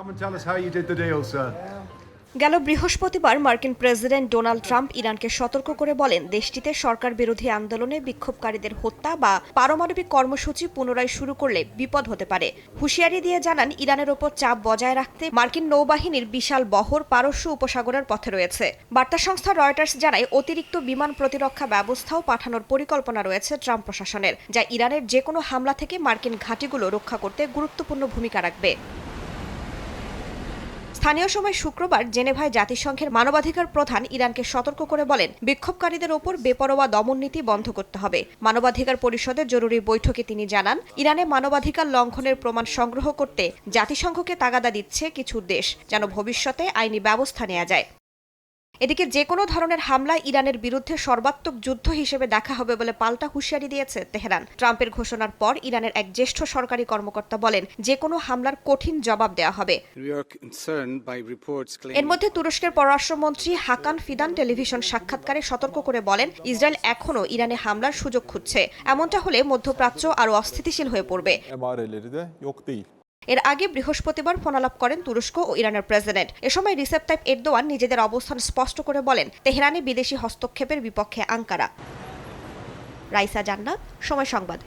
Come and tell us how you did the deal, sir. গেল বৃহস্পতিবার মার্কিন president Donald Trump ইরানকে সতর্ক করে বলেন, দেশটিতে সরকার বিরোধী আন্দোলনে বিক্ষোভকারীদের হত্যা বা পারমাণবিক কর্মসূচি পুনরায় শুরু করলে বিপদ হতে পারে। হুঁশিয়ারি দিয়ে জানান, ইরানের ওপর চাপ বজায় রাখতে মার্কিন নৌবাহিনীর বিশাল বহর পারস্য উপসাগরের পথে রয়েছে। বার্তা সংস্থা রয়টার্স জানায়, অতিরিক্ত বিমান প্রতিরক্ষা ব্যবস্থাও পাঠানোর পরিকল্পনা রয়েছে ট্রাম্প প্রশাসনের, যা ইরানের যেকোনো হামলা থেকে মার্কিন ঘাঁটিগুলো রক্ষা করতে গুরুত্বপূর্ণ ভূমিকা রাখবে। স্থানীয় সময় শুক্রবার জেনেভায় জাতিসংঘের মানবাধিকার প্রধান ইরানকে সতর্ক করে বলেন, বিক্ষোভকারীদের ওপর বেপরোয়া দমননীতি বন্ধ করতে হবে। মানবাধিকার পরিষদের জরুরি বৈঠকে তিনি জানান, ইরানে মানবাধিকার লঙ্ঘনের প্রমাণ সংগ্রহ করতে জাতিসংঘকে তাগাদা দিচ্ছে কিছু দেশ, যেন ভবিষ্যতে আইনি ব্যবস্থা নেওয়া যায়। এদিকে যে কোনো ধরনের হামলা ইরানের বিরুদ্ধে সর্বাত্মক যুদ্ধ হিসেবে দেখা হবে বলে পাল্টা হুঁশিয়ারি দিয়েছে তেহরান। ট্রাম্পের ঘোষণার পর ইরানের এক জ্যেষ্ঠ সরকারি কর্মকর্তা বলেন, যে কোনো হামলার কঠিন জবাব দেওয়া হবে। এর মধ্যে তুরস্কের পররাষ্ট্রমন্ত্রী হাকান ফিদান টেলিভিশন সাক্ষাৎকারে সতর্ক করে বলেন, ইসরায়েল এখনও ইরানে হামলার সুযোগ খুঁজছে। এমনটা হলে মধ্যপ্রাচ্য আরও অস্থিতিশীল হয়ে পড়বে। এর আগে বৃহস্পতিবার ফোনালাপ করেন তুরস্ক ও ইরানের প্রেসিডেন্ট। এ সময় রিসেপ তাইপ এরদোয়ান নিজেদের অবস্থান স্পষ্ট করে বলেন, তেহরানে বিদেশি হস্তক্ষেপের বিপক্ষে আঙ্কারা। রাইসা জান্নাত, সময় সংবাদ।